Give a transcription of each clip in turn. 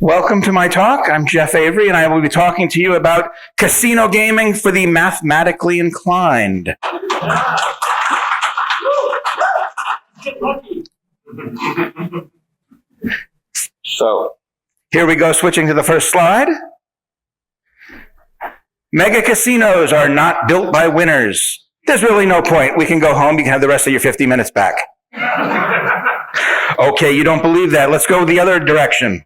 Welcome to my talk. I'm Jeff Avery, and I will be talking to you about casino gaming for the mathematically inclined. So, here we go, switching to the first slide. Mega casinos are not built by winners. There's really no point. We can go home. You can have the rest of your 50 minutes back. Okay, you don't believe that. Let's go the other direction.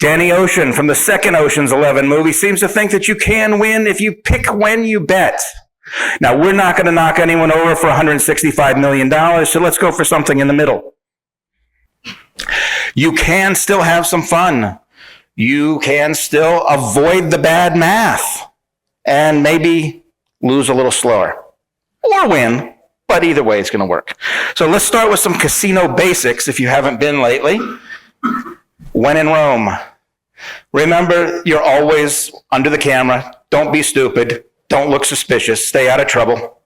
Danny Ocean from the second Ocean's 11 movie seems to think that you can win if you pick when you bet. Now, we're not going to knock anyone over for $165 million, so let's go for something in the middle. You can still have some fun. You can still avoid the bad math and maybe lose a little slower or win, but either way it's going to work. So let's start with some casino basics if you haven't been lately. When in Rome, remember, you're always under the camera. Don't be stupid. Don't look suspicious. Stay out of trouble.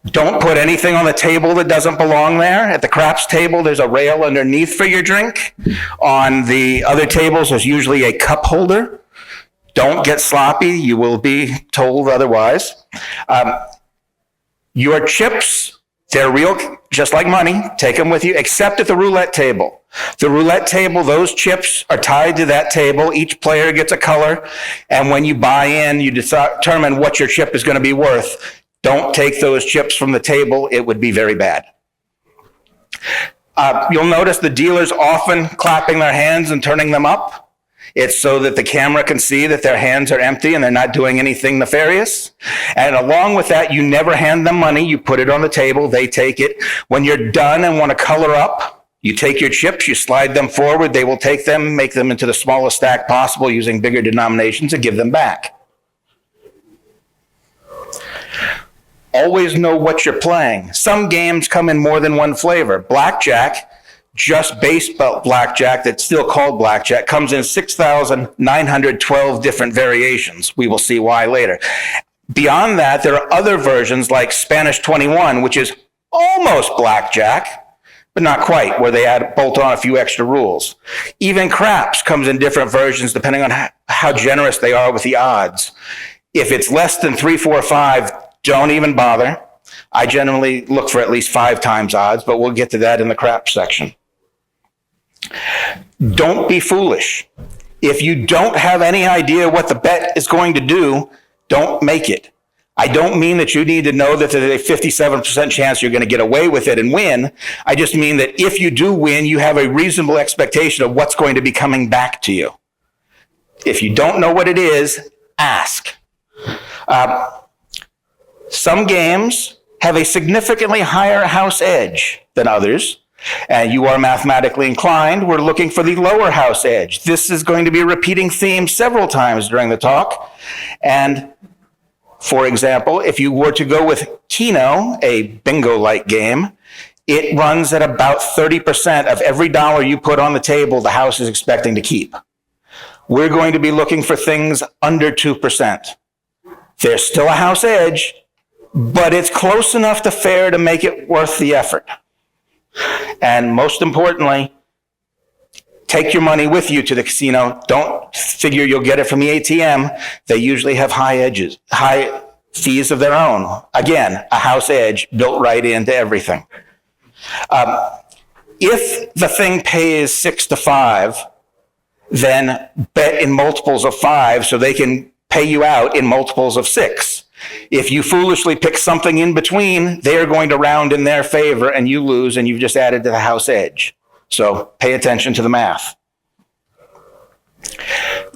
Don't put anything on the table that doesn't belong there. At the craps table, there's a rail underneath for your drink. On the other tables, there's usually a cup holder. Don't get sloppy. You will be told otherwise. Your chips, they're real, just like money. Take them with you, except at the roulette table. The roulette table, those chips are tied to that table. Each player gets a color. And when you buy in, you determine what your chip is going to be worth. Don't take those chips from the table. It would be very bad. You'll notice the dealers often clapping their hands and turning them up. It's so that the camera can see that their hands are empty and they're not doing anything nefarious. And along with that, you never hand them money. You put it on the table. They take it. When you're done and want to color up, you take your chips, you slide them forward. They will take them, make them into the smallest stack possible using bigger denominations and give them back. Always know what you're playing. Some games come in more than one flavor. Blackjack, just base blackjack that's still called blackjack, comes in 6,912 different variations. We will see why later. Beyond that, there are other versions like Spanish 21, which is almost blackjack, but not quite, where they bolt on a few extra rules. Even craps comes in different versions depending on how generous they are with the odds. If it's less than 3, 4, 5, don't even bother. I generally look for at least 5 times odds, but we'll get to that in the crap section. Don't be foolish. If you don't have any idea what the bet is going to do, don't make it. I don't mean that you need to know that there's a 57% chance you're going to get away with it and win. I just mean that if you do win, you have a reasonable expectation of what's going to be coming back to you. If you don't know what it is, ask. Some games have a significantly higher house edge than others, and you are mathematically inclined. We're looking for the lower house edge. This is going to be a repeating theme several times during the talk. And for example, if you were to go with Keno, a bingo-like game, it runs at about 30% of every dollar you put on the table, the house is expecting to keep. We're going to be looking for things under 2%. There's still a house edge, but it's close enough to fair to make it worth the effort. And most importantly, take your money with you to the casino. Don't figure you'll get it from the ATM. They usually have high fees of their own. Again, a house edge built right into everything. If the thing pays 6 to 5, then bet in multiples of 5 so they can pay you out in multiples of 6. If you foolishly pick something in between, they are going to round in their favor and you lose and you've just added to the house edge. So pay attention to the math.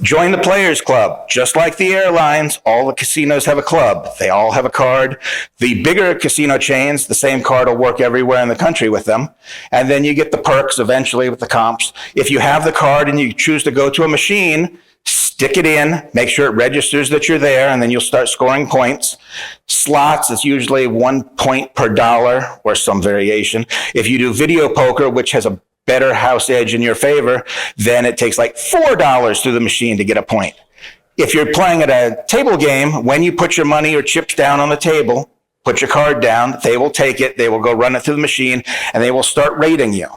Join the Players Club. Just like the airlines, all the casinos have a club. They all have a card. The bigger casino chains, the same card will work everywhere in the country with them. And then you get the perks eventually with the comps. If you have the card and you choose to go to a machine, stick it in, make sure it registers that you're there, and then you'll start scoring points. Slots, it's usually 1 point per dollar or some variation. If you do video poker, which has a better house edge in your favor, then it takes like $4 through the machine to get a point. If you're playing at a table game, when you put your money or chips down on the table, put your card down, they will take it, they will go run it through the machine, and they will start rating you.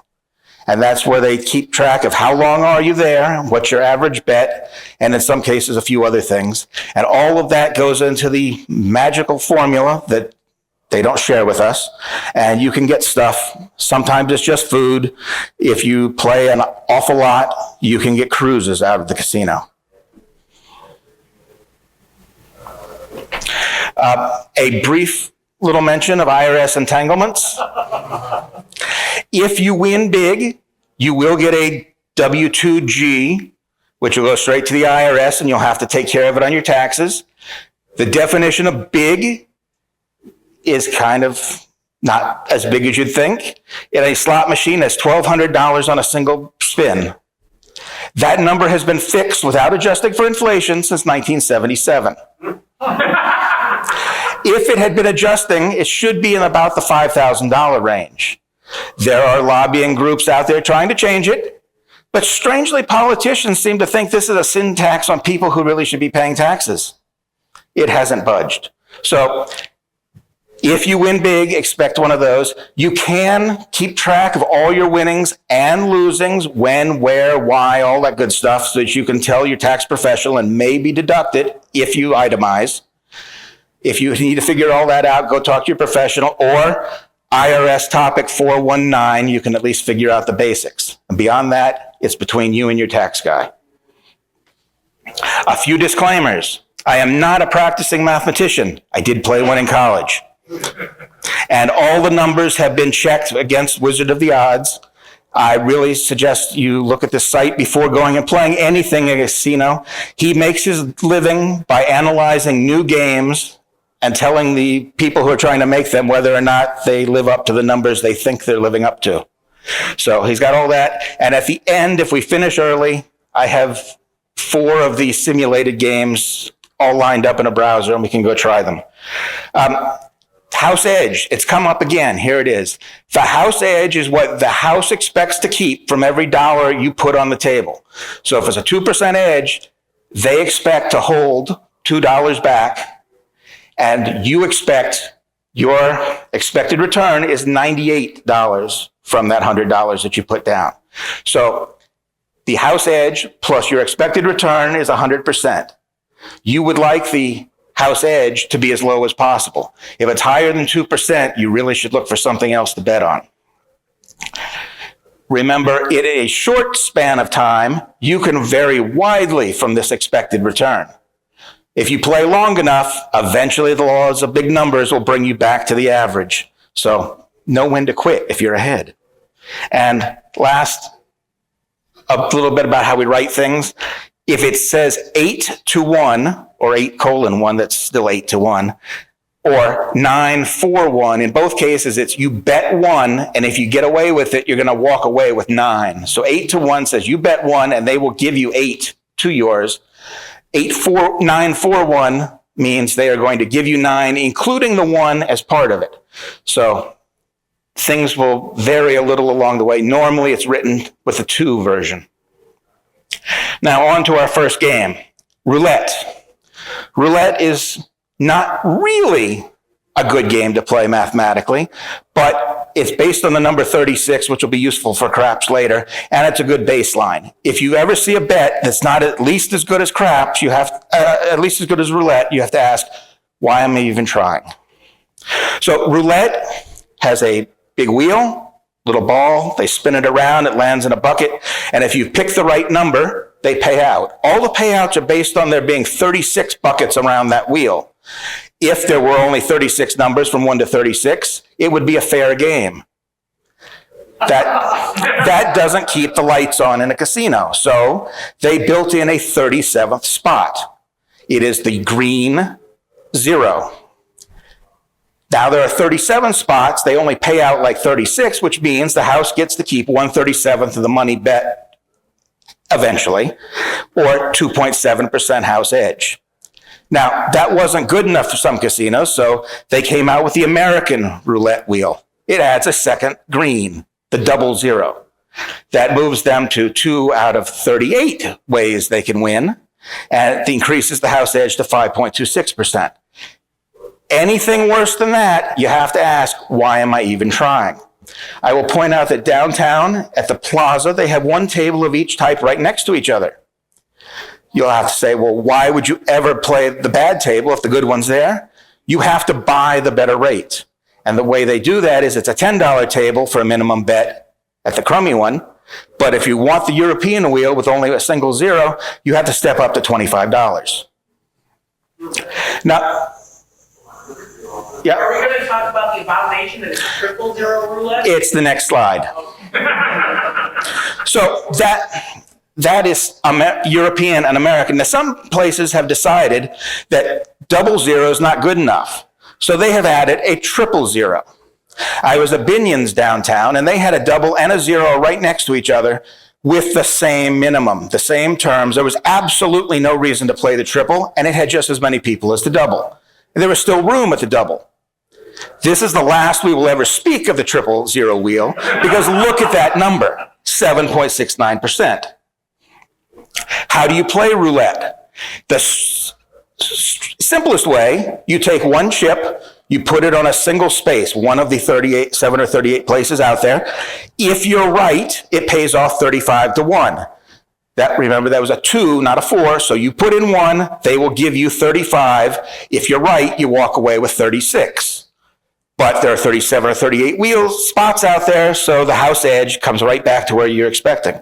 And that's where they keep track of how long are you there, what's your average bet, and in some cases, a few other things. And all of that goes into the magical formula that they don't share with us. And you can get stuff. Sometimes it's just food. If you play an awful lot, you can get cruises out of the casino. A brief little mention of IRS entanglements. If you win big, you will get a W-2G, which will go straight to the IRS, and you'll have to take care of it on your taxes. The definition of big is kind of not as big as you'd think. In a slot machine, that's $1,200 on a single spin. That number has been fixed without adjusting for inflation since 1977. If it had been adjusting, it should be in about the $5,000 range. There are lobbying groups out there trying to change it, but strangely, politicians seem to think this is a sin tax on people who really should be paying taxes. It hasn't budged. So if you win big, expect one of those. You can keep track of all your winnings and losings, when, where, why, all that good stuff, so that you can tell your tax professional and maybe deduct it if you itemize. If you need to figure all that out, go talk to your professional, or IRS topic 419, you can at least figure out the basics. And beyond that, it's between you and your tax guy. A few disclaimers. I am not a practicing mathematician. I did play one in college. And all the numbers have been checked against Wizard of the Odds. I really suggest you look at this site before going and playing anything in a casino. He makes his living by analyzing new games and telling the people who are trying to make them whether or not they live up to the numbers they think they're living up to. So he's got all that. And at the end, if we finish early, I have 4 of these simulated games all lined up in a browser, and we can go try them. House edge, it's come up again. Here it is. The house edge is what the house expects to keep from every dollar you put on the table. So if it's a 2% edge, they expect to hold $2 back, and you expect your expected return is $98 from that $100 that you put down. So the house edge plus your expected return is 100%. You would like the house edge to be as low as possible. If it's higher than 2%, you really should look for something else to bet on. Remember, in a short span of time, you can vary widely from this expected return. If you play long enough, eventually the laws of big numbers will bring you back to the average. So know when to quit if you're ahead. And last, a little bit about how we write things. If it says 8-1, or 8:1, that's still 8-1, or 9-4-1, in both cases, it's you bet 1, and if you get away with it, you're going to walk away with 9. So 8-1 says you bet 1, and they will give you 8 to yours. 9-4-1 means they are going to give you 9, including the 1 as part of it. So things will vary a little along the way. Normally, it's written with a 2 version. Now, on to our first game, roulette. Roulette is not really a good game to play mathematically, but it's based on the number 36, which will be useful for craps later, and it's a good baseline. If you ever see a bet that's not at least as good as craps, you have at least as good as roulette, you have to ask, why am I even trying? So roulette has a big wheel, little ball, they spin it around, it lands in a bucket, and if you pick the right number, they pay out. All the payouts are based on there being 36 buckets around that wheel. If there were only 36 numbers from 1 to 36, it would be a fair game. That doesn't keep the lights on in a casino. So they built in a 37th spot. It is the green 0. Now there are 37 spots. They only pay out like 36, which means the house gets to keep 1/37 of the money bet eventually, or 2.7% house edge. Now, that wasn't good enough for some casinos, so they came out with the American roulette wheel. It adds a second green, the 00. That moves them to 2 out of 38 ways they can win, and it increases the house edge to 5.26%. Anything worse than that, you have to ask, why am I even trying? I will point out that downtown at the plaza, they have one table of each type right next to each other. You'll have to say, well, why would you ever play the bad table if the good one's there? You have to buy the better rate. And the way they do that is it's a $10 table for a minimum bet at the crummy one. But if you want the European wheel with only a single zero, you have to step up to $25. Now, yeah. Are we going to talk about the abomination that is triple zero roulette? It's the next slide. So that is European and American. Now, some places have decided that double zero is not good enough. So they have added a triple zero. I was at Binion's downtown, and they had a double and a zero right next to each other with the same minimum, the same terms. There was absolutely no reason to play the triple, and it had just as many people as the double. And there was still room at the double. This is the last we will ever speak of the triple zero wheel, because look at that number, 7.69%. How do you play roulette? The simplest way, you take one chip, you put it on a single space, one of the 7 or 38 places out there. If you're right, it pays off 35 to 1. Remember, that was a 2, not a 4. So you put in 1, they will give you 35. If you're right, you walk away with 36. But there are 37 or 38 spots out there, so the house edge comes right back to where you're expecting.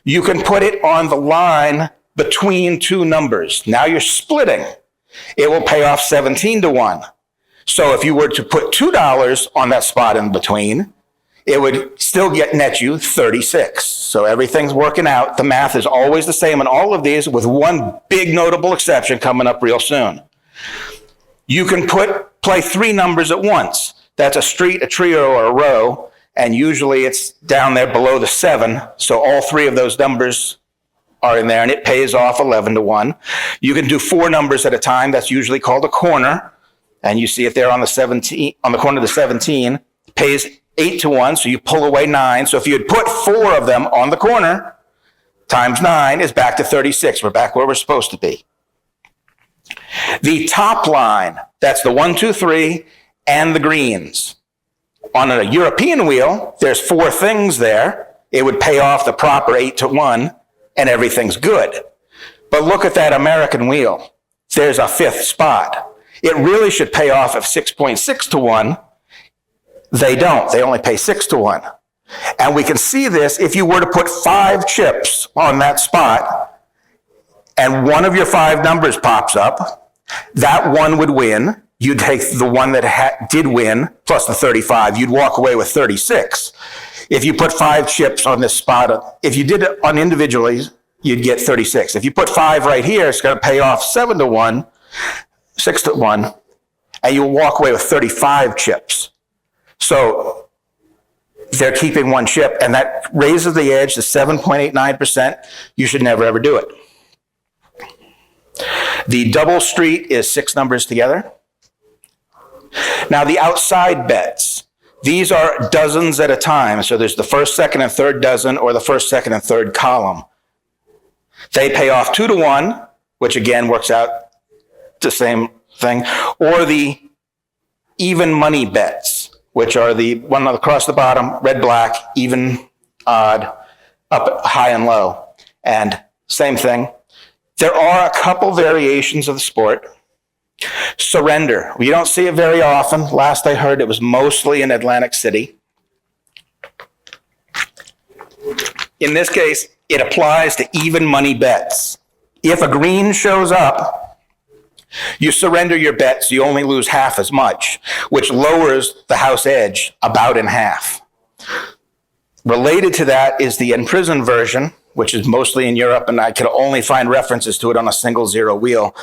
You can put it on the line between two numbers. Now you're splitting. It will pay off 17 to 1. So if you were to put $2 on that spot in between, it would still net you 36. So everything's working out. The math is always the same in all of these, with one big notable exception coming up real soon. You can play 3 numbers at once. That's a street, a trio, or a row, and usually it's down there below the 7. So all 3 of those numbers are in there, and it pays off 11 to 1. You can do 4 numbers at a time. That's usually called a corner. And you see it there on the 17, on the corner of the 17, pays 8 to 1, so you pull away 9. So if you had put 4 of them on the corner, times 9 is back to 36. We're back where we're supposed to be. The top line, that's the 1, 2, 3, and the greens. On a European wheel, there's 4 things there. It would pay off the proper 8 to 1, and everything's good. But look at that American wheel. There's a 5th spot. It really should pay off at 6.6 to 1. They don't. They only pay 6 to 1. And we can see this if you were to put 5 chips on that spot, and one of your 5 numbers pops up, that one would win. You'd take the one that did win, plus the 35. You'd walk away with 36. If you put 5 chips on this spot, if you did it on individually, you'd get 36. If you put 5 right here, it's going to pay off 7 to 1. 6 to 1, and you'll walk away with 35 chips. So they're keeping 1 chip, and that raises the edge to 7.89%. You should never, ever do it. The double street is 6 numbers together. Now, the outside bets, these are dozens at a time. So there's the first, second, and third dozen, or the first, second, and third column. They pay off 2 to 1, which again works out the same thing, or the even money bets, which are the one across the bottom, red, black, even, odd, up, high, and low. And same thing. There are a couple variations of the sport. Surrender. You don't see it very often. Last I heard, it was mostly in Atlantic City. In this case, it applies to even money bets. If a green shows up, you surrender your bets, you only lose half as much, which lowers the house edge about in half. Related to that is the in-prison version, which is mostly in Europe, and I could only find references to it on a single zero wheel,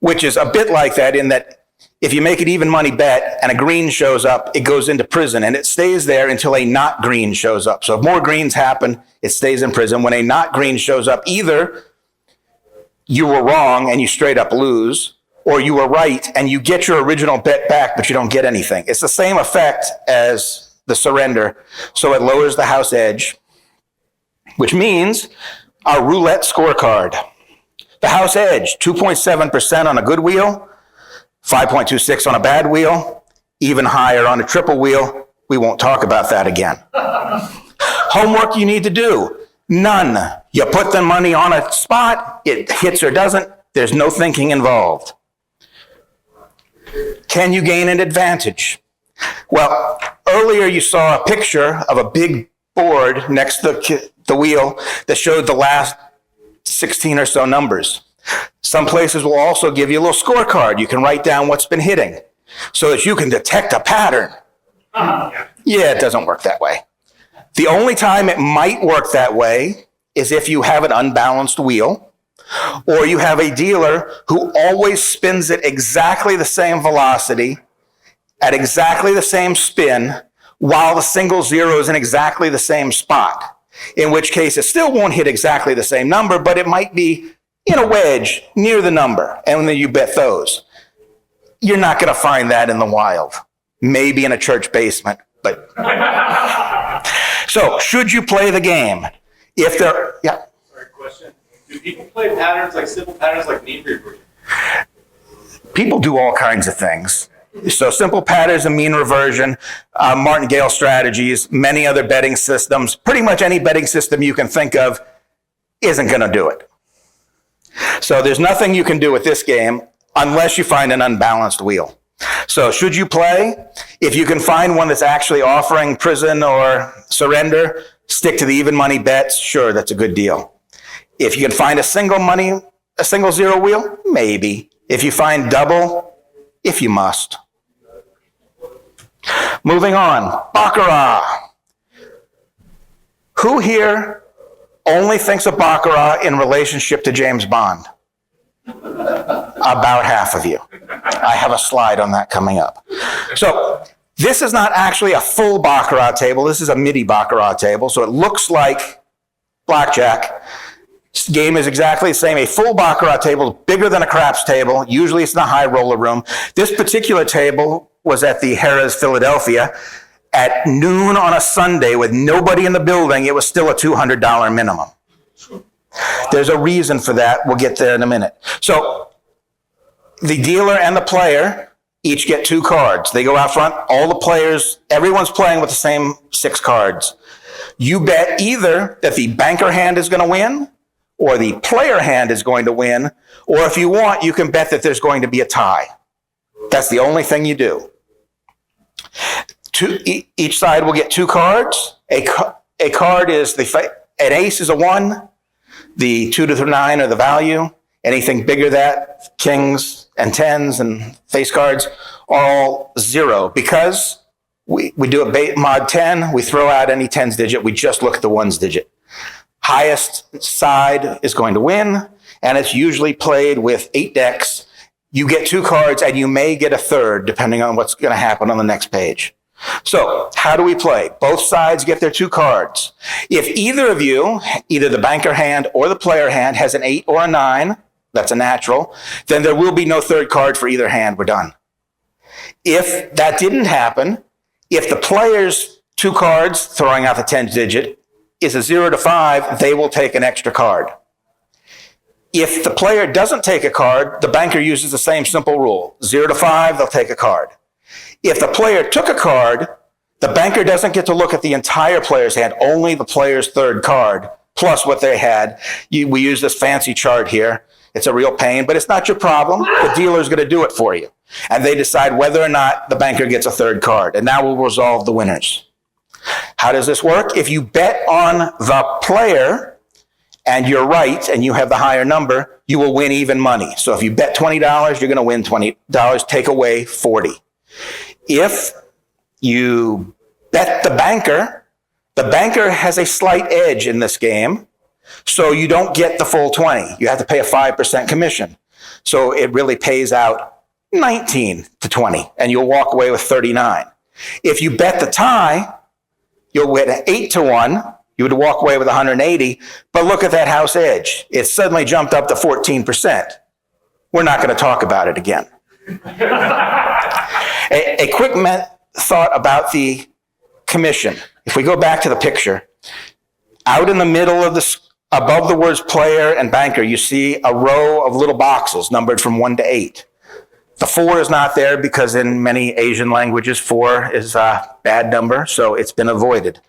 which is a bit like that in that if you make an even money bet and a green shows up, it goes into prison, and it stays there until a not green shows up. So if more greens happen, it stays in prison. When a not green shows up, either you were wrong and you straight up lose, or you were right and you get your original bet back, but you don't get anything. It's the same effect as the surrender. So it lowers the house edge, which means our roulette scorecard. The house edge, 2.7% on a good wheel, 5.26 on a bad wheel, even higher on a triple wheel, We won't talk about that again. Homework you need to do. None. You put the money on a spot, it hits or doesn't. There's no thinking involved. Can you gain an advantage? Well, earlier you saw a picture of a big board next to the wheel that showed the last 16 or so numbers. Some places will also give you a little scorecard. You can write down what's been hitting so that you can detect a pattern. Yeah, it doesn't work that way. The only time it might work that way is if you have an unbalanced wheel, or you have a dealer who always spins it exactly the same velocity at exactly the same spin while the single zero is in exactly the same spot, in which case it still won't hit exactly the same number, but it might be in a wedge near the number, and then you bet those. You're not going to find that in the wild. Maybe in a church basement, but... So, should you play the game? If there... Yeah. Sorry, question. Do people play patterns like simple patterns like mean reversion? People do all kinds of things. So simple patterns and mean reversion, martingale strategies, many other betting systems, pretty much any betting system you can think of isn't going to do it. So there's nothing you can do with this game unless you find an unbalanced wheel. So should you play? If you can find one that's actually offering prison or surrender, stick to the even money bets. Sure, that's a good deal. If you can find a single zero wheel, maybe. If you find double, if you must. Moving on, Baccarat. Who here only thinks of Baccarat in relationship to James Bond? About half of you. I have a slide on that coming up. So this is not actually a full Baccarat table. This is a midi Baccarat table. So it looks like blackjack. This game is exactly the same. A full Baccarat table is bigger than a craps table. Usually it's in the high roller room. This particular table was at the Harrah's Philadelphia at noon on a Sunday with nobody in the building. It was still a $200 minimum. There's a reason for that. We'll get there in a minute. So the dealer and the player each get 2 cards. They go out front. All the players, everyone's playing with the same 6 cards. You bet either that the banker hand is going to win or the player hand is going to win, or if you want, you can bet that there's going to be a tie. That's the only thing you do. Each side will get 2 cards. A card is, an ace is a 1. The 2 to 9 are the value. Anything bigger than that, kings and 10s and face cards, are all 0. Because we do a mod 10, we throw out any 10s digit, we just look at the 1s digit. Highest side is going to win, and it's usually played with 8 decks. You get 2 cards, and you may get a third, depending on what's going to happen on the next page. So, how do we play? Both sides get their 2 cards. If either of you, either the banker hand or the player hand, has an 8 or a 9, that's a natural, then there will be no third card for either hand. We're done. If that didn't happen, if the player's 2 cards, throwing out the 10th digit, is a 0 to 5, they will take an extra card. If the player doesn't take a card, the banker uses the same simple rule. 0 to 5, they'll take a card. If the player took a card, the banker doesn't get to look at the entire player's hand, only the player's third card, plus what they had. We use this fancy chart here. It's a real pain, but it's not your problem. The dealer's going to do it for you. And they decide whether or not the banker gets a third card. And that will resolve the winners. How does this work? If you bet on the player and you're right and you have the higher number, you will win even money. So if you bet $20, you're going to win $20, take away 40. If you bet the banker has a slight edge in this game, so you don't get the full 20. You have to pay a 5% commission. So it really pays out 19 to 20, and you'll walk away with 39. If you bet the tie, you'll win 8 to 1. You would walk away with 180, but look at that house edge. It suddenly jumped up to 14%. We're not going to talk about it again. A quick thought about the commission. If we go back to the picture, out in the middle of above the words player and banker, you see a row of little boxes numbered from 1 to 8. The 4 is not there because in many Asian languages, 4 is a bad number, so it's been avoided.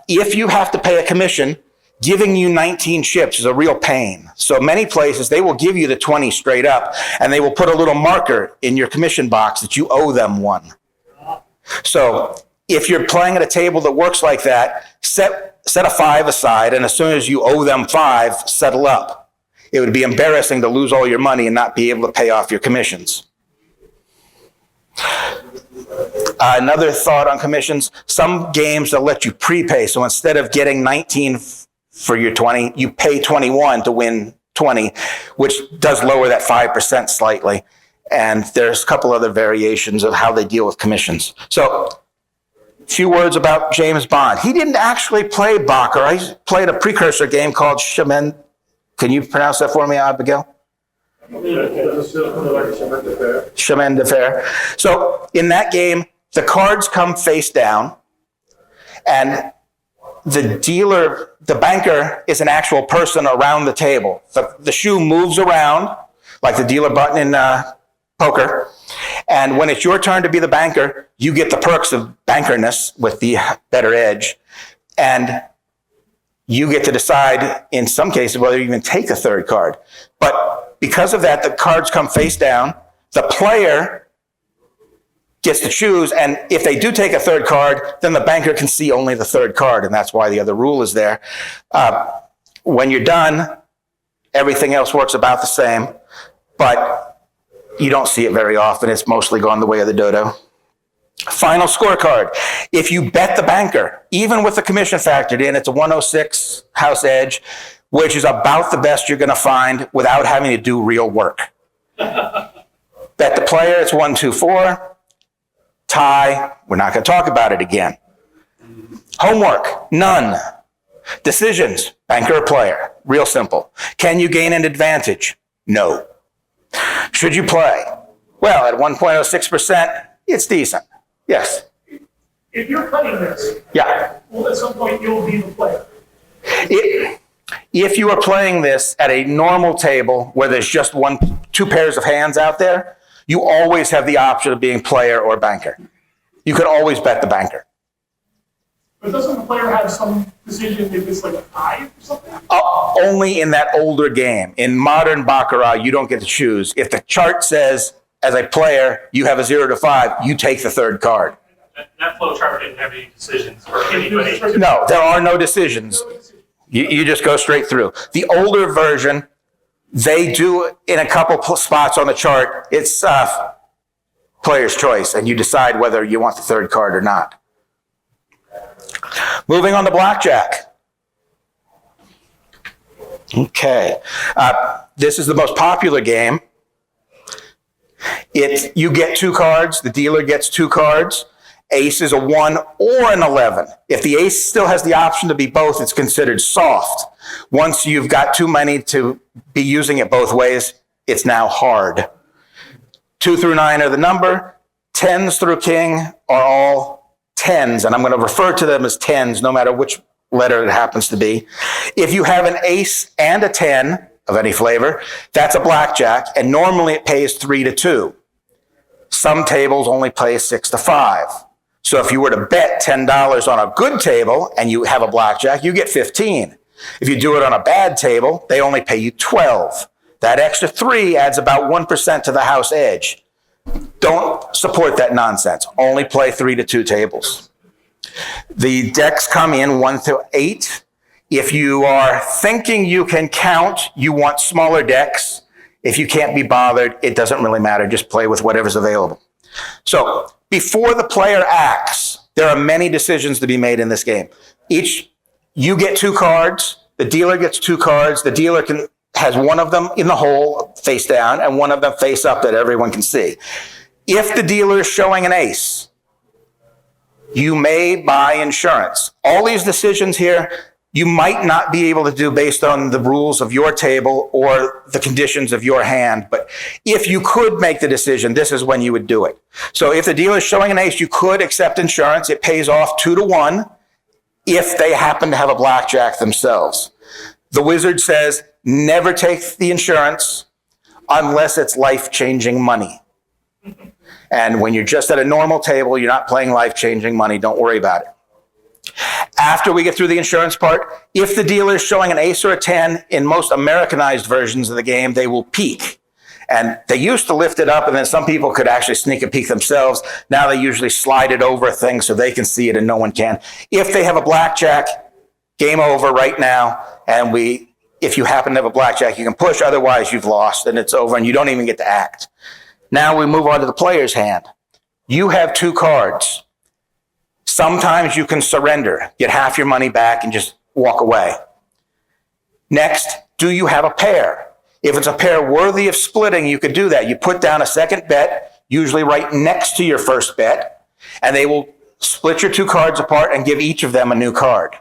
If you have to pay a commission, giving you 19 chips is a real pain. So many places, they will give you the 20 straight up, and they will put a little marker in your commission box that you owe them 1. So if you're playing at a table that works like that, set a 5 aside, and as soon as you owe them 5, settle up. It would be embarrassing to lose all your money and not be able to pay off your commissions. Another thought on commissions, some games they'll let you prepay. So instead of getting 19 for your 20, you pay 21 to win 20, which does lower that 5% slightly. And there's a couple other variations of how they deal with commissions. So a few words about James Bond. He didn't actually play Baccarat. He played a precursor game called Chemin. Can you pronounce that for me, Abigail? Chemin de Fer. So in that game, the cards come face down, and the dealer, the banker, is an actual person around the table. The shoe moves around like the dealer button in poker. And when it's your turn to be the banker, you get the perks of bankerness with the better edge. And you get to decide, in some cases, whether you even take a third card. But because of that, the cards come face down. The player gets to choose, and if they do take a third card, then the banker can see only the third card, and that's why the other rule is there. When you're done, everything else works about the same, but you don't see it very often. It's mostly gone the way of the dodo. Final scorecard. If you bet the banker, even with the commission factored in, it's a 106 house edge, which is about the best you're going to find without having to do real work. Bet the player, it's 124. Tie, we're not going to talk about it again. Homework, none. Decisions, banker or player, real simple. Can you gain an advantage? No. Should you play? Well, at 1.06%, it's decent. Yes. If you're cutting this, Yeah. well, at some point you'll be the player. If you are playing this at a normal table where there's just 2 pairs of hands out there, you always have the option of being player or banker. You could always bet the banker. But doesn't the player have some decision if it's like a tie or something? Only in that older game. In modern Baccarat, you don't get to choose. If the chart says, as a player, you have a 0 to 5, you take the third card. That flow chart didn't have any decisions for anybody. No, there are no decisions. You just go straight through. The older version, they do in a couple spots on the chart, it's player's choice, and you decide whether you want the third card or not. Moving on to blackjack. Okay. This is the most popular game. You get 2 cards, the dealer gets 2 cards. Ace is a 1 or an 11. If the ace still has the option to be both, it's considered soft. Once you've got too many to be using it both ways, it's now hard. 2 through 9 are the number. 10s through king are all 10s, and I'm going to refer to them as 10s no matter which letter it happens to be. If you have an ace and a 10 of any flavor, that's a blackjack, and normally it pays 3 to 2. Some tables only pay 6 to 5. So if you were to bet $10 on a good table and you have a blackjack, you get 15. If you do it on a bad table, they only pay you 12. That extra 3 adds about 1% to the house edge. Don't support that nonsense. Only play 3 to 2 tables. The decks come in 1 through 8. If you are thinking you can count, you want smaller decks. If you can't be bothered, it doesn't really matter. Just play with whatever's available. So before the player acts, there are many decisions to be made in this game. You get 2 cards. The dealer gets 2 cards. The dealer has one of them in the hole face down and one of them face up that everyone can see. If the dealer is showing an ace, you may buy insurance. All these decisions here, you might not be able to do based on the rules of your table or the conditions of your hand. But if you could make the decision, this is when you would do it. So if the dealer is showing an ace, you could accept insurance. It pays off 2 to 1 if they happen to have a blackjack themselves. The wizard says, never take the insurance unless it's life-changing money. And when you're just at a normal table, you're not playing life-changing money, don't worry about it. After we get through the insurance part, if the dealer is showing an ace or a 10, in most Americanized versions of the game, they will peek. And they used to lift it up, and then some people could actually sneak a peek themselves. Now they usually slide it over a thing so they can see it and no one can. If they have a blackjack, game over right now. And if you happen to have a blackjack, you can push. Otherwise, you've lost and it's over and you don't even get to act. Now we move on to the player's hand. You have 2 cards. Sometimes you can surrender, get half your money back and just walk away. Next, do you have a pair? If it's a pair worthy of splitting, you could do that. You put down a second bet, usually right next to your first bet, and they will split your 2 cards apart and give each of them a new card.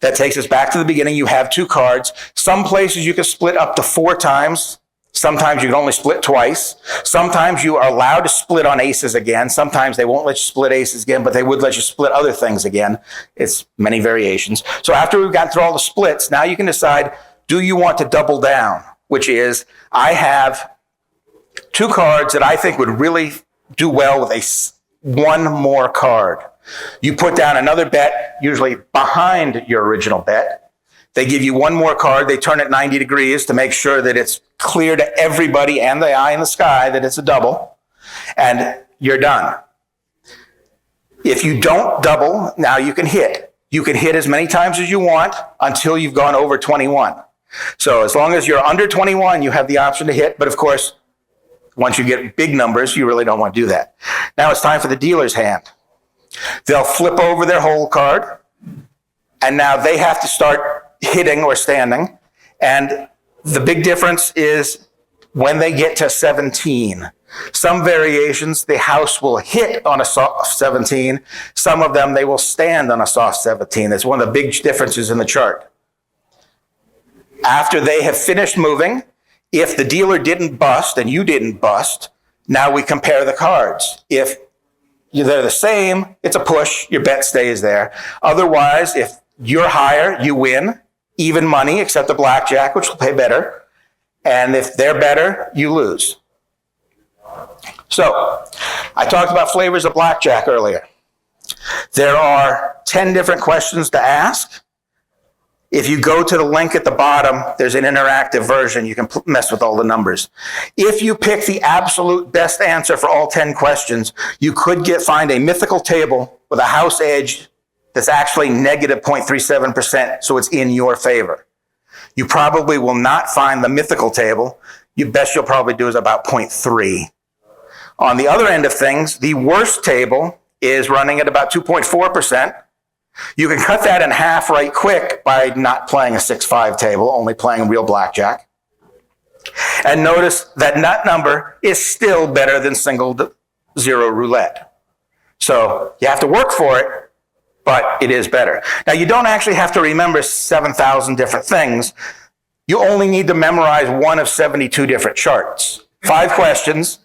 That takes us back to the beginning. You have 2 cards. Some places you can split up to 4 times. Sometimes you can only split twice. Sometimes you are allowed to split on aces again. Sometimes they won't let you split aces again, but they would let you split other things again. It's many variations. So after we've gotten through all the splits, now you can decide, do you want to double down? Which is, I have 2 cards that I think would really do well with one more card. You put down another bet, usually behind your original bet. They give you one more card. They turn it 90 degrees to make sure that it's clear to everybody and the eye in the sky that it's a double. And you're done. If you don't double, now you can hit. You can hit as many times as you want until you've gone over 21. So as long as you're under 21, you have the option to hit. But of course, once you get big numbers, you really don't want to do that. Now it's time for the dealer's hand. They'll flip over their whole card. And now they have to start hitting or standing. And the big difference is when they get to 17. Some variations, the house will hit on a soft 17. Some of them, they will stand on a soft 17. That's one of the big differences in the chart. After they have finished moving, if the dealer didn't bust and you didn't bust, now we compare the cards. If they're the same, it's a push, your bet stays there. Otherwise, if you're higher, you win. Even money, except the blackjack, which will pay better. And if they're better, you lose. So, I talked about flavors of blackjack earlier. There are 10 different questions to ask. If you go to the link at the bottom, there's an interactive version. You can mess with all the numbers. If you pick the absolute best answer for all 10 questions, you could find a mythical table with a house edge that's actually negative 0.37%, so it's in your favor. You probably will not find the mythical table. You best you'll probably do is about 0.3. On the other end of things, the worst table is running at about 2.4%. You can cut that in half right quick by not playing a 6-5 table, only playing real blackjack. And notice that that number is still better than single zero roulette. So you have to work for it, but it is better. Now, you don't actually have to remember 7,000 different things. You only need to memorize one of 72 different charts. 5 questions.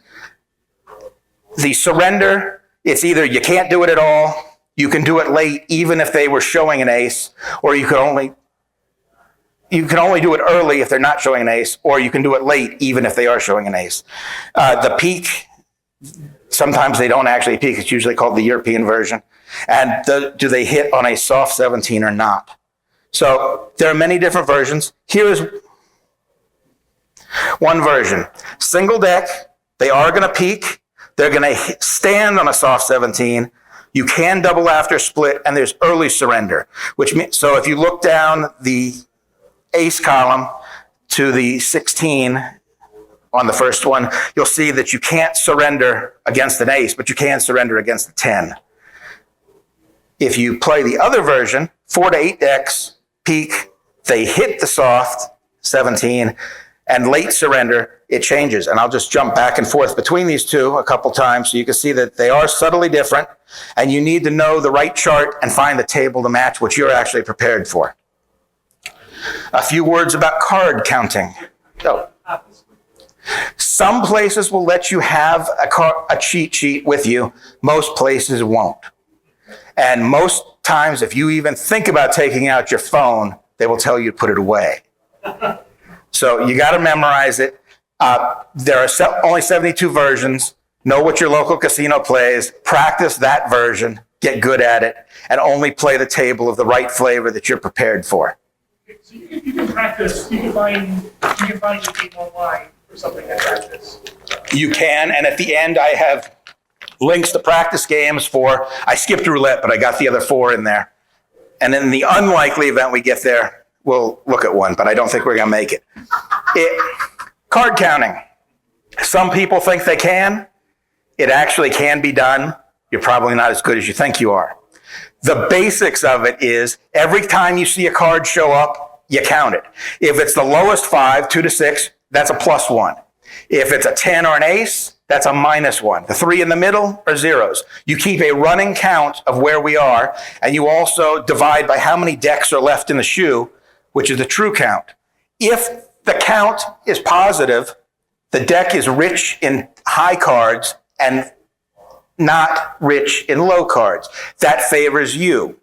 The surrender, it's either you can't do it at all, you can do it late even if they were showing an ace, or you can only do it early if they're not showing an ace, or you can do it late even if they are showing an ace. The peak, sometimes they don't actually peak. It's usually called the European version. And do they hit on a soft 17 or not? So there are many different versions. Here is one version. Single deck, they are going to peak. They're going to stand on a soft 17. You can double after split, and there's early surrender. So if you look down the ace column to the 16 on the first one, you'll see that you can't surrender against an ace, but you can surrender against the 10. If you play the other version, 4 to 8 decks, peak, they hit the soft 17, and late surrender, it changes. And I'll just jump back and forth between these two a couple times so you can see that they are subtly different, and you need to know the right chart and find the table to match what you're actually prepared for. A few words about card counting. So, some places will let you have a cheat sheet with you. Most places won't. And most times, if you even think about taking out your phone, they will tell you to put it away. So you got to memorize it. There are only 72 versions. Know what your local casino plays. Practice that version. Get good at it. And only play the table of the right flavor that you're prepared for. So you can practice, you can find the game online or something to practice. You can. And at the end, I have links to practice games for, I skipped roulette, but I got the other 4 in there. And in the unlikely event we get there, we'll look at one, but I don't think we're going to make it. Card counting. Some people think they can. It actually can be done. You're probably not as good as you think you are. The basics of it is every time you see a card show up, you count it. If it's the lowest 5, 2 to 6, that's a +1. If it's a 10 or an ace, that's a -1. The 3 in the middle are zeros. You keep a running count of where we are, and you also divide by how many decks are left in the shoe, which is the true count. If the count is positive, the deck is rich in high cards and not rich in low cards. That favors you.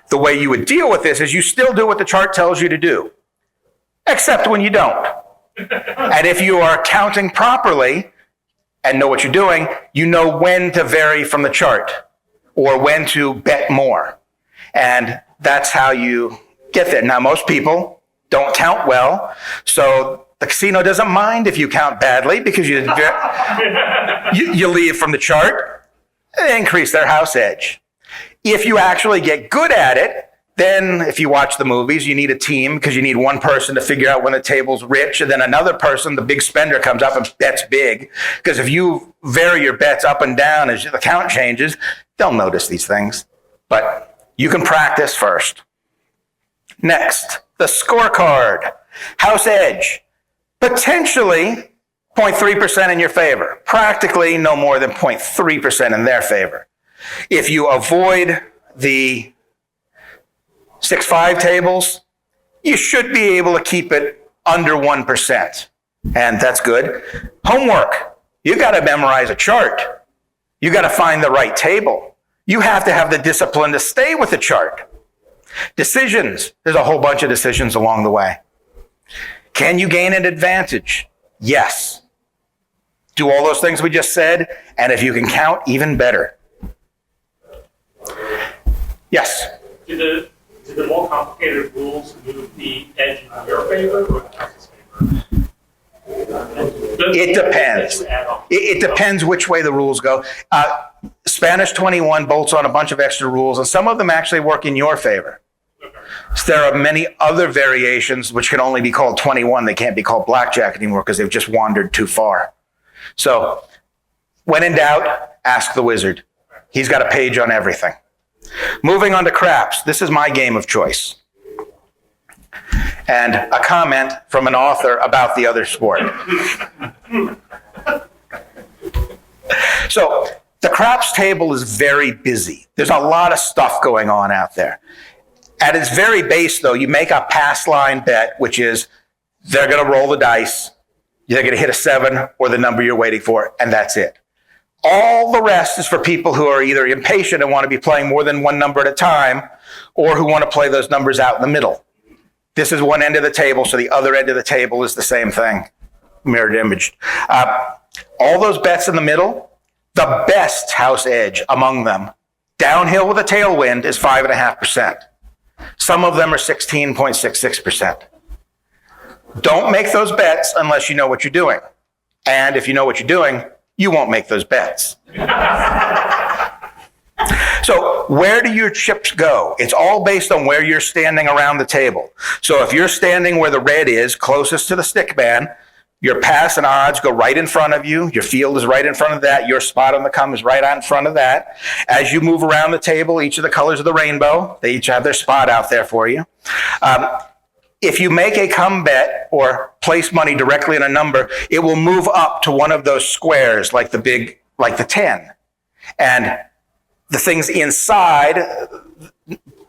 The way you would deal with this is you still do what the chart tells you to do, except when you don't. And if you are counting properly and know what you're doing, you know when to vary from the chart or when to bet more. And that's how you get there. Now, most people don't count well, so the casino doesn't mind if you count badly because you leave from the chart. They increase their house edge. If you actually get good at it, then if you watch the movies, you need a team because you need one person to figure out when the table's rich, and then another person, the big spender, comes up and bets big. Because if you vary your bets up and down as the count changes, they'll notice these things. But you can practice first. Next, the scorecard. House edge. Potentially 0.3% in your favor. Practically no more than 0.3% in their favor. If you avoid the 6-5 tables, you should be able to keep it under 1%. And that's good. Homework. You got to memorize a chart. You got to find the right table. You have to have the discipline to stay with the chart. Decisions. There's a whole bunch of decisions along the way. Can you gain an advantage? Yes. Do all those things we just said, and if you can count, even better. Yes? Do the more complicated rules move the edge in your favor or the house's favor? It depends. It depends which way the rules go. Spanish 21 bolts on a bunch of extra rules, and some of them actually work in your favor. So there are many other variations which can only be called 21. They can't be called blackjack anymore because they've just wandered too far. So when in doubt, ask the wizard. He's got a page on everything. Moving on to craps. This is my game of choice. And a comment from an author about the other sport. So the craps table is very busy. There's a lot of stuff going on out there. At its very base, though, you make a pass line bet, which is they're going to roll the dice. They're going to hit a 7 or the number you're waiting for, and that's it. All the rest is for people who are either impatient and want to be playing more than one number at a time, or who want to play those numbers out in the middle. This is one end of the table, so the other end of the table is the same thing, mirrored image. All those bets in the middle, the best house edge among them, downhill with a tailwind, is 5.5%. Some of them are 16.66%. Don't make those bets unless you know what you're doing. And if you know what you're doing, you won't make those bets. So where do your chips go? It's all based on where you're standing around the table. So if you're standing where the red is, closest to the stick man, your pass and odds go right in front of you. Your field is right in front of that. Your spot on the come is right out in front of that. As you move around the table, each of the colors of the rainbow, they each have their spot out there for you. If you make a come bet or place money directly in a number, it will move up to one of those squares like the 10. And the things inside,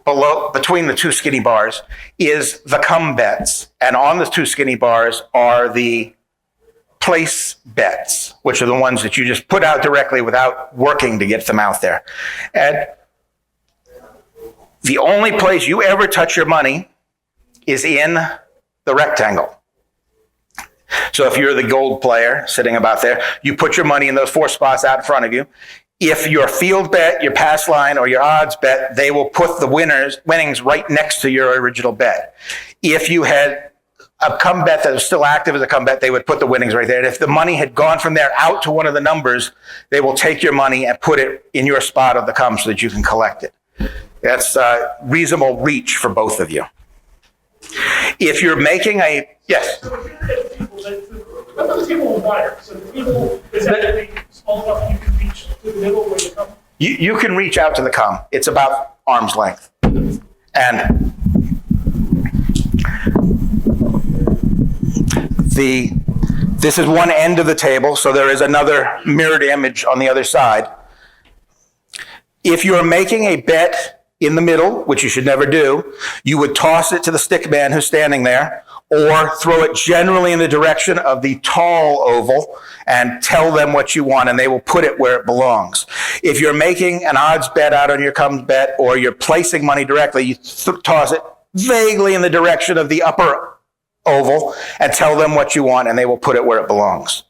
below, between the two skinny bars, is the come bets. And on the two skinny bars are the place bets, which are the ones that you just put out directly without working to get them out there. And the only place you ever touch your money is in the rectangle. So if you're the gold player sitting about there, you put your money in those 4 spots out in front of you. If your field bet, your pass line, or your odds bet, they will put the winnings right next to your original bet. If you had a come bet that was still active as a come bet, they would put the winnings right there. And if the money had gone from there out to one of the numbers, they will take your money and put it in your spot of the come so that you can collect it. That's reasonable reach for both of you. If you're making yes. So if you're at people the table is wider, so the table is actually small enough you can reach to the middle where you come. You can reach out to the come. It's about arm's length. And this is one end of the table, so there is another mirrored image on the other side. If you're making a bet in the middle, which you should never do, you would toss it to the stick man who's standing there, or throw it generally in the direction of the tall oval and tell them what you want, and they will put it where it belongs. If you're making an odds bet out on your come bet, or you're placing money directly, you toss it vaguely in the direction of the upper oval and tell them what you want, and they will put it where it belongs.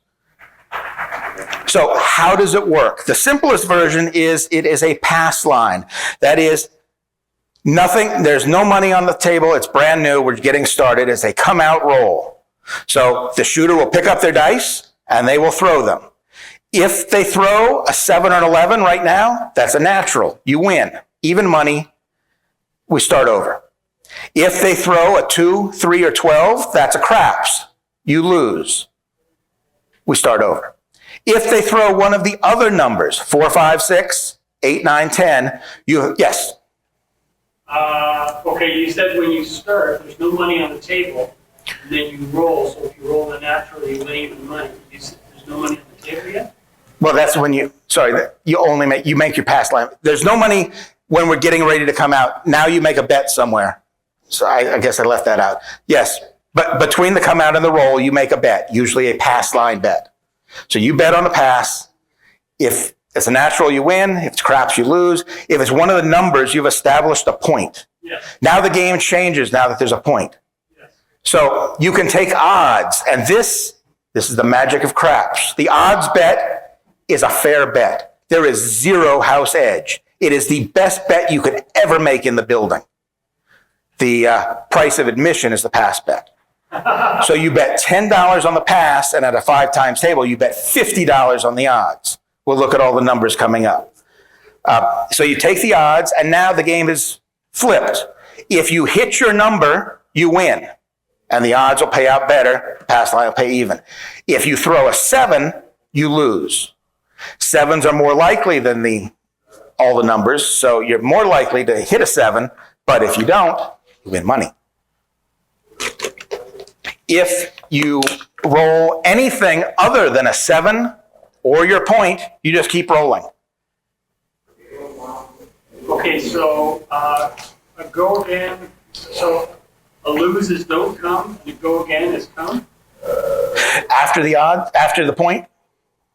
So how does it work? The simplest version is it is a pass line. That is, nothing, there's no money on the table. It's brand new. We're getting started. It's a come out roll. So the shooter will pick up their dice and they will throw them. If they throw a 7 or an 11 right now, that's a natural. You win. Even money, we start over. If they throw a 2, 3, or 12, that's a craps. You lose. We start over. If they throw one of the other numbers, 4, 5, 6, 8, 9, 10, yes. Okay, you said when you start, there's no money on the table, and then you roll. So if you roll the natural, you win even money. You said there's no money on the table yet? Well, that's when you make your pass line. There's no money when we're getting ready to come out. Now you make a bet somewhere. So I guess I left that out. Yes, but between the come out and the roll, you make a bet, usually a pass line bet. So you bet on the pass. If it's a natural, you win. If it's craps, you lose. If it's one of the numbers, you've established a point. Yes. Now the game changes now that there's a point. Yes. So you can take odds, and this is the magic of craps. The odds bet is a fair bet. There is 0 house edge. It is the best bet you could ever make in the building. The price of admission is the pass bet. So you bet $10 on the pass, and at a 5 times table, you bet $50 on the odds. We'll look at all the numbers coming up. So you take the odds, and now the game is flipped. If you hit your number, you win, and the odds will pay out better. The pass line will pay even. If you throw a 7, you lose. 7s are more likely than all the numbers, so you're more likely to hit a 7, but if you don't, you win money. If you roll anything other than a 7 or your point, you just keep rolling. Okay, so a go again. So a lose is don't come, and a go again is come. After the point?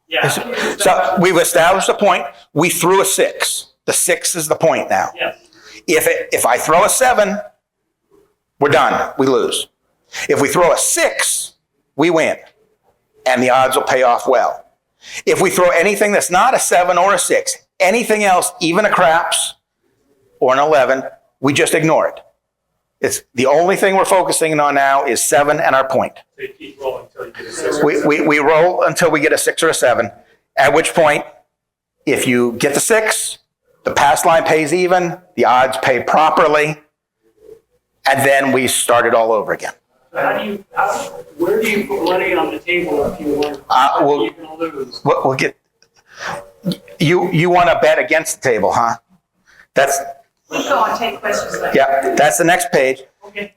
Yeah. So we've established a point. We threw a 6. The 6 is the point now. Yes. If I throw a 7, we're done. We lose. If we throw a 6, we win, and the odds will pay off well. If we throw anything that's not a 7 or a 6, anything else, even a craps or an 11, we just ignore it. It's the only thing we're focusing on now is 7 and our point. So you keep rolling until you get a 6. We roll until we get a 6 or a 7, at which point, if you get the 6, the pass line pays even, the odds pay properly, and then we start it all over again. Where do you put money on the table if you want you're going to lose? We'll get. You want to bet against the table, huh? That's We'll go and take questions later. yeah. That's the next page. Okay.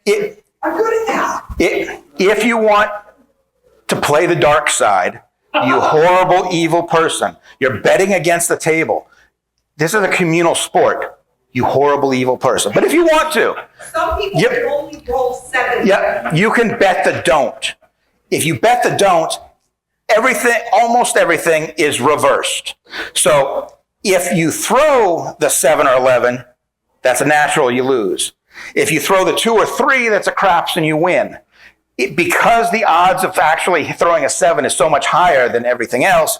I'm good at that. If you want to play the dark side, you horrible, evil person, you're betting against the table. This is a communal sport. You horrible, evil person. But if you want to, Some people can only roll 7. yeah, you can bet the don't. If you bet the don't, almost everything is reversed. So if you throw the 7 or 11, that's a natural, you lose. If you throw the 2 or 3, that's a craps and you win. because the odds of actually throwing a 7 is so much higher than everything else,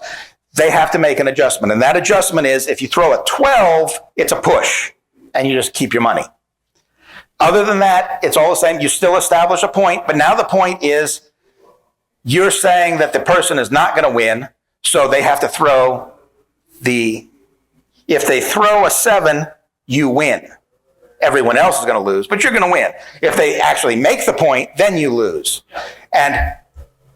they have to make an adjustment. And that adjustment is if you throw a 12, it's a push, and you just keep your money. Other than that, it's all the same. You still establish a point, but now the point is you're saying that the person is not going to win, so they have to throw if they throw a 7, you win. Everyone else is going to lose, but you're going to win. If they actually make the point, then you lose. And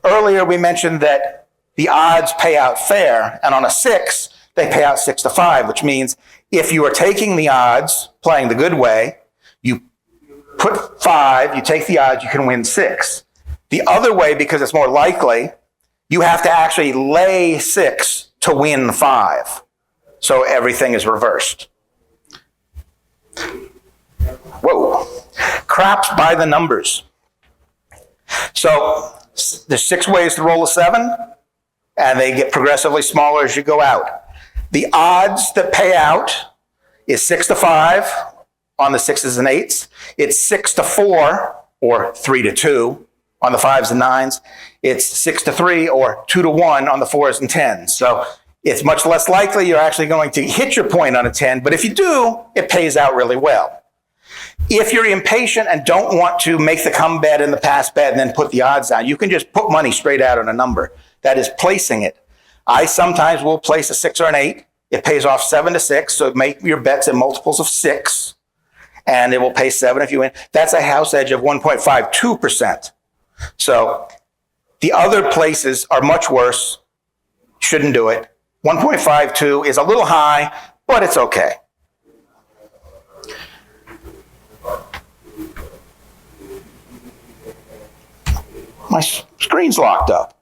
earlier we mentioned that the odds pay out fair, and on a 6, they pay out 6-5, which means if you are taking the odds, playing the good way, you put 5, you take the odds, you can win 6. The other way, because it's more likely, you have to actually lay 6 to win 5. So everything is reversed. Whoa. Craps by the numbers. So there's 6 ways to roll a 7, and they get progressively smaller as you go out. The odds that pay out is 6-5 on the 6s and 8s. It's 6-4 or 3-2 on the 5s and 9s. It's 6-3 or 2-1 on the 4s and 10s. So it's much less likely you're actually going to hit your point on a 10, but if you do, it pays out really well. If you're impatient and don't want to make the come bet and the pass bet and then put the odds down, you can just put money straight out on a number. That is placing it. I sometimes will place a 6 or an 8. It pays off 7-6, so make your bets in multiples of 6, and it will pay 7 if you win. That's a house edge of 1.52%. So the other places are much worse. Shouldn't do it. 1.52 is a little high, but it's okay. My screen's locked up.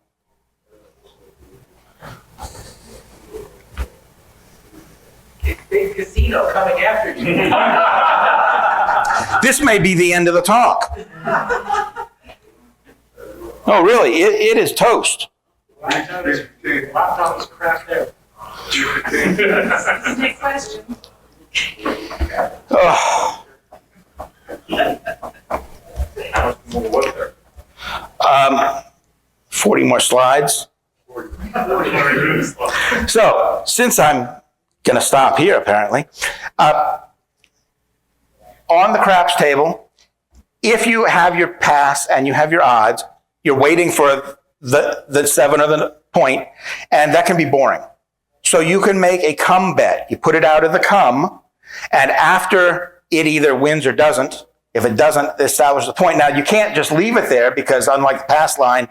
Big casino coming after you. This may be the end of the talk. Oh, really? It is toast. Laptop is crap there. Next question. Oh. 40 more slides. So, since I'm going to stop here, apparently, on the craps table, if you have your pass and you have your odds, you're waiting for the 7 or the point, and that can be boring. So you can make a come bet. You put it out of the come, and after it either wins or doesn't, if it doesn't, establish the point. Now, you can't just leave it there because unlike the pass line,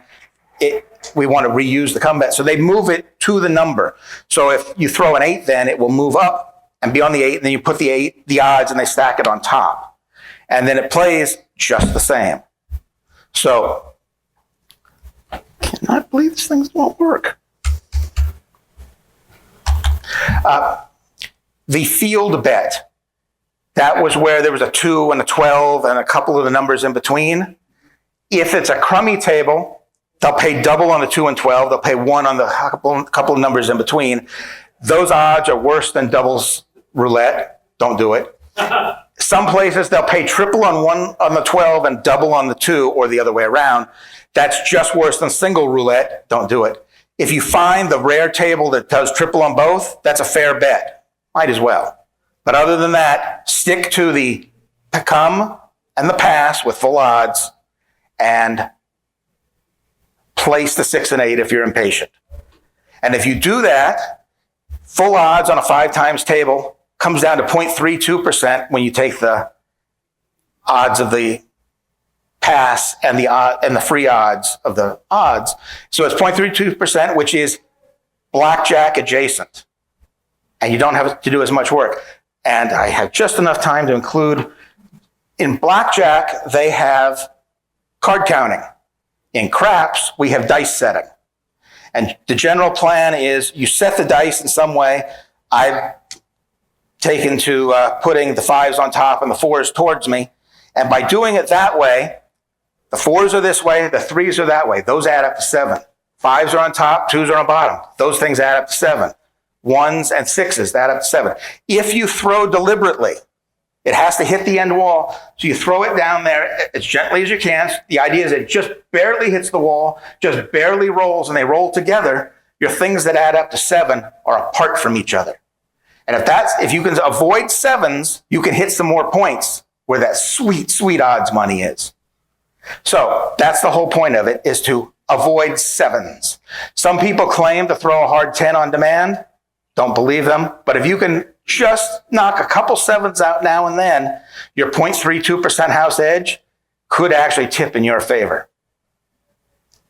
we want to reuse the come bet. So they move it to the number. So if you throw an 8, then it will move up and be on the 8, and then you put the odds, and they stack it on top. And then it plays just the same. So, I cannot believe these things won't work. The field bet. That was where there was a 2 and a 12 and a couple of the numbers in between. If it's a crummy table, they'll pay double on the 2 and 12. They'll pay 1 on the couple of numbers in between. Those odds are worse than doubles roulette. Don't do it. Some places they'll pay triple on the 12 and double on the 2, or the other way around. That's just worse than single roulette. Don't do it. If you find the rare table that does triple on both, that's a fair bet. Might as well. But other than that, stick to the come and the pass with full odds, and place the 6 and 8 if you're impatient. And if you do that, full odds on a 5 times table comes down to 0.32% when you take the odds of the pass and the free odds of the odds. So it's 0.32%, which is blackjack adjacent. And you don't have to do as much work. And I have just enough time to include, in blackjack, they have card counting. In craps, we have dice setting. And the general plan is you set the dice in some way. I've taken to putting the 5s on top and the 4s towards me. And by doing it that way, the 4s are this way, the 3s are that way. Those add up to 7. 5s are on top, 2s are on bottom. Those things add up to 7. 1s and 6s add up to 7. If you throw deliberately, It has to hit the end wall. So you throw it down there as gently as you can. The idea is it just barely hits the wall, just barely rolls, and they roll together. Your things that add up to 7 are apart from each other. And if you can avoid 7s, you can hit some more points where that sweet, sweet odds money is. So that's the whole point of it, is to avoid 7s. Some people claim to throw a hard 10 on demand. Don't believe them. But if you can just knock a couple 7s out now and then, your 0.32% house edge could actually tip in your favor.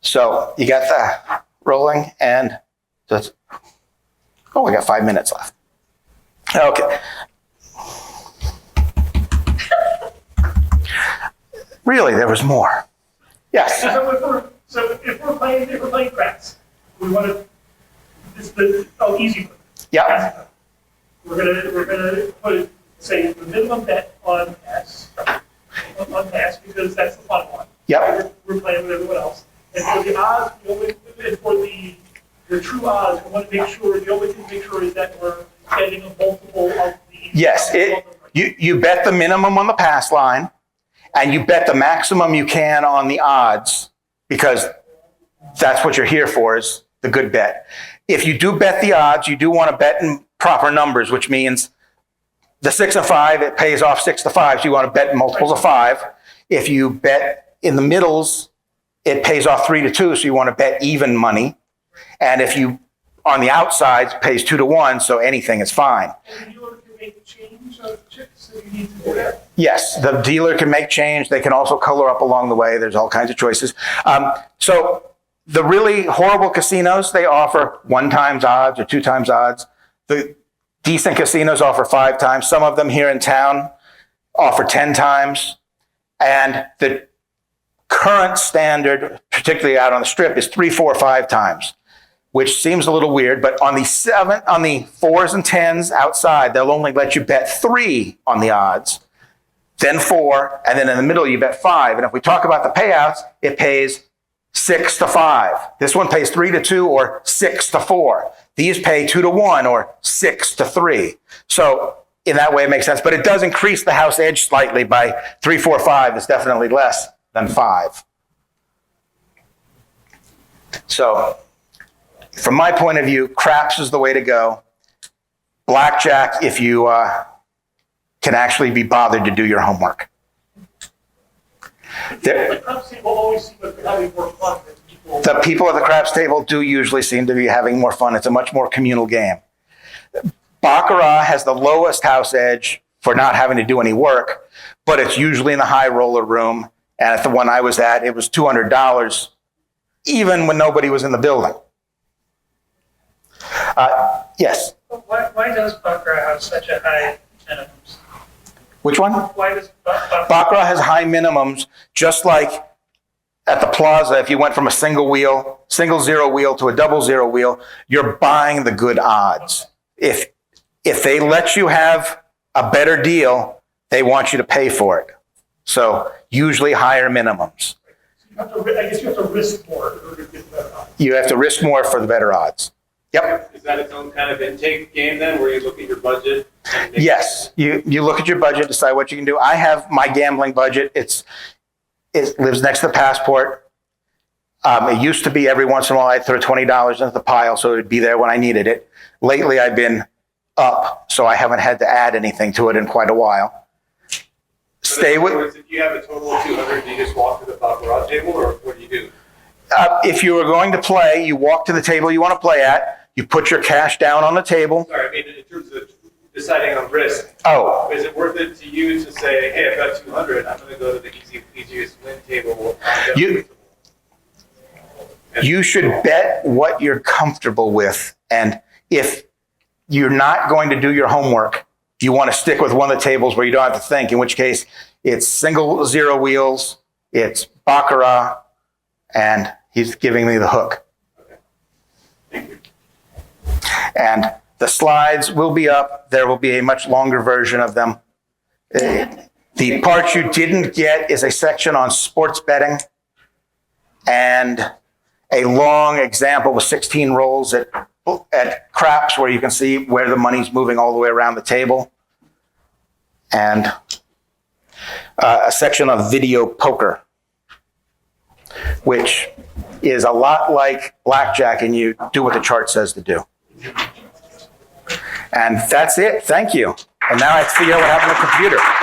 So you got that rolling, and just, we got 5 minutes left. Okay. Really, there was more. Yes. So if we're playing craps, we want to, easy one. Yeah. We're gonna put, say, the minimum bet on pass, because that's the fun one. Yep. We're playing with everyone else. And for the odds, and for the true odds, we want to make sure, the only thing to make sure is that we're getting a multiple of the. Yes. You bet the minimum on the pass line, and you bet the maximum you can on the odds, because that's what you're here for, is the good bet. If you do bet the odds, you do want to bet in proper numbers, which means the 6 and 5, it pays off 6 to 5. So you want to bet multiples of 5. If you bet in the middles, it pays off 3 to 2. So you want to bet even money. And if you, on the outsides, pays 2 to 1. So anything is fine. And the dealer can make change of chips if you need to do that. Yes, the dealer can make change. They can also color up along the way. There's all kinds of choices. So the really horrible casinos, they offer 1 times odds or 2 times odds. The decent casinos offer 5 times. Some of them here in town offer 10 times. And the current standard, particularly out on the strip, is 3, 4, 5 times, which seems a little weird. But on the 4s and 10s outside, they'll only let you bet 3 on the odds, then 4, and then in the middle you bet 5. And if we talk about the payouts, it pays 6 to 5. This one pays 3 to 2 or 6 to 4. These pay 2 to 1 or 6 to 3. So in that way, it makes sense. But it does increase the house edge slightly by 3, 4, 5. It's definitely less than 5. So from my point of view, craps is the way to go. Blackjack, if you can actually be bothered to do your homework. The craps table always seem to be having more fun than people. The people at the craps table do usually seem to be having more fun. It's a much more communal game. Baccarat has the lowest house edge for not having to do any work, but it's usually in the high roller room. And at the one I was at, it was $200, even when nobody was in the building. Yes. Why does Baccarat have such a high minimums? Which one? Why does Baccarat has high minimums, just like at the Plaza. If you went from a single 0 wheel to a double 0 wheel, you're buying the good odds. If they let you have a better deal, they want you to pay for it. So usually higher minimums. I guess you have to risk more in order to get better odds. You have to risk more for the better odds. Yep. Is that its own kind of intake game then, where you look at your budget? And make- Yes. You look at your budget, decide what you can do. I have my gambling budget. It lives next to the Passport. It used to be every once in a while I'd throw $20 into the pile so it would be there when I needed it. Lately I've been up, so I haven't had to add anything to it in quite a while. Stay with. If you have a total of 200, do you just walk to the baccarat table, or what do you do? If you are going to play, you walk to the table you want to play at. You put your cash down on the table. Sorry, I mean in terms of deciding on risk. Oh, Is it worth it to you to say, hey, I've got 200, I'm going to go to the easiest win table? you should bet what you're comfortable with. And if you're not going to do your homework, you want to stick with one of the tables where you don't have to think, in which case it's single 0 wheels, it's Baccarat, and he's giving me the hook. Thank you. And the slides will be up. There will be a much longer version of them. The part you didn't get is a section on sports betting and a long example with 16 rolls at craps where you can see where the money's moving all the way around the table. and a section of video poker, which is a lot like blackjack, and you do what the chart says to do. And that's it. Thank you. And now I have to figure out what happened to the computer.